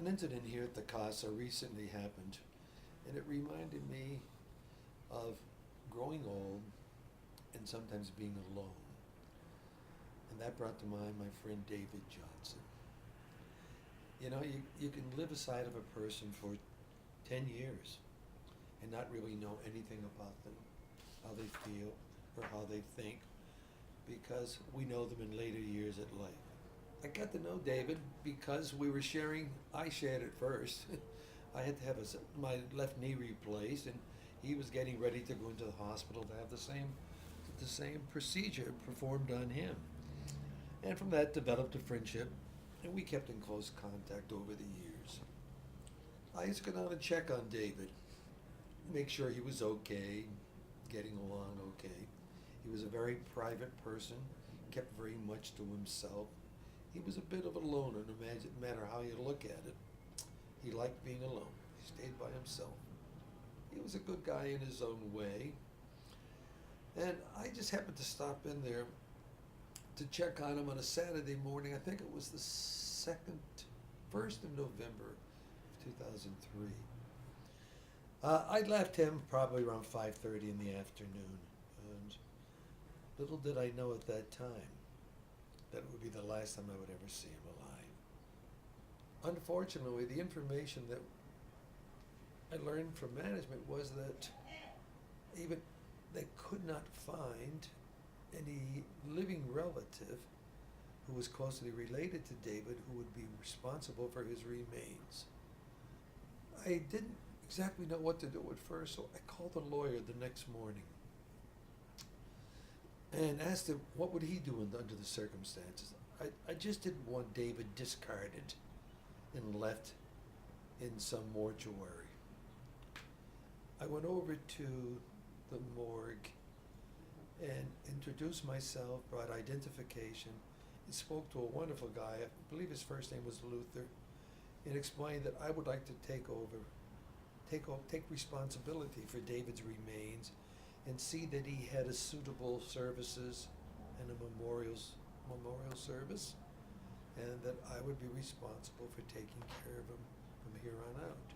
An incident here at the Casa recently happened, and it reminded me of growing old and sometimes being alone. And that brought to mind my friend David Johnson. You know, you can live aside of a person for 10 years and not really know anything about them, how they feel, or how they think, because we know them in later years at life. I got to know David because I shared it first. I had to have my left knee replaced, and he was getting ready to go into the hospital to have the same procedure performed on him. And from that developed a friendship, and we kept in close contact over the years. I used to go down and check on David, make sure he was okay, getting along okay. He was a very private person, kept very much to himself. He was a bit of a loner, no matter how you look at it. He liked being alone. He stayed by himself. He was a good guy in his own way. And I just happened to stop in there to check on him on a Saturday morning. I think it was the 1st of November of 2003. I left him probably around 5:30 in the afternoon. And little did I know at that time that it would be the last time I would ever see him alive. Unfortunately, the information that I learned from management was that even they could not find any living relative who was closely related to David who would be responsible for his remains. I didn't exactly know what to do at first, so I called the lawyer the next morning and asked him what would he do under the circumstances. I just didn't want David discarded and left in some mortuary. I went over to the morgue and introduced myself, brought identification, and spoke to a wonderful guy, I believe his first name was Luther, and explained that I would like to take responsibility for David's remains and see that he had a suitable services and a memorial service, and that I would be responsible for taking care of him from here on out.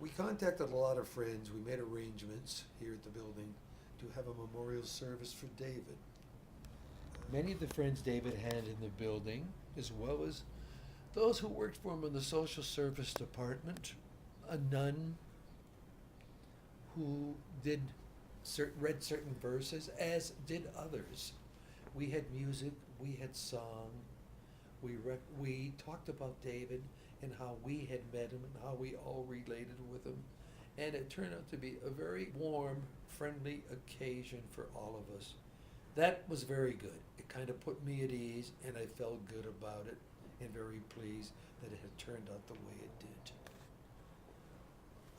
We contacted a lot of friends. We made arrangements here at the building to have a memorial service for David. Many of the friends David had in the building, as well as those who worked for him in the social service department, a nun who read certain verses, as did others. We had music, we had song, we talked about David and how we had met him and how we all related with him. And it turned out to be a very warm, friendly occasion for all of us. That was very good. It kind of put me at ease, and I felt good about it and very pleased that it had turned out the way it did.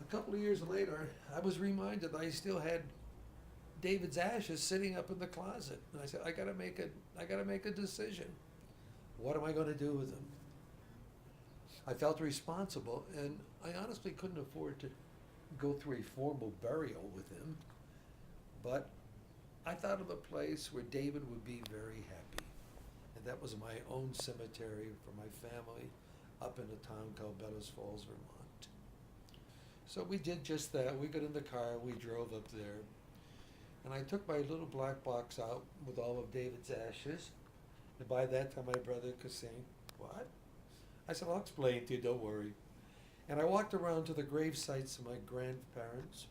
A couple of years later, I was reminded I still had David's ashes sitting up in the closet. And I said, I gotta make a decision. What am I gonna do with them? I felt responsible, and I honestly couldn't afford to go through a formal burial with him, but I thought of a place where David would be very happy, and that was my own cemetery for my family up in a town called Bellows Falls, Vermont. So we did just that. We got in the car, we drove up there, and I took my little black box out with all of David's ashes, and by that time my brother was saying, "What?" I said, "I'll explain to you, don't worry." And I walked around to the grave sites of my grandparents,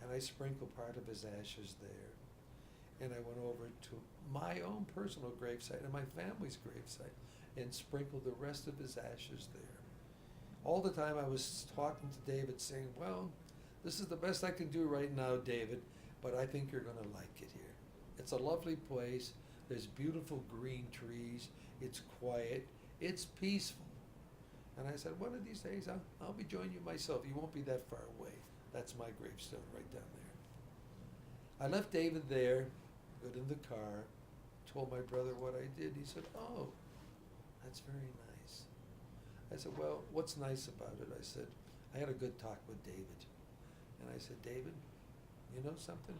and I sprinkled part of his ashes there. And I went over to my own personal gravesite and my family's gravesite and sprinkled the rest of his ashes there. All the time I was talking to David saying, well, this is the best I can do right now, David, but I think you're going to like it here. It's a lovely place. There's beautiful green trees. It's quiet. It's peaceful. And I said, one of these days, I'll be joining you myself. You won't be that far away. That's my gravestone right down there. I left David there, got in the car, told my brother what I did. He said, oh, that's very nice. I said, well, what's nice about it? I said, I had a good talk with David. And I said, David, you know something?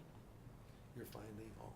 You're finally home.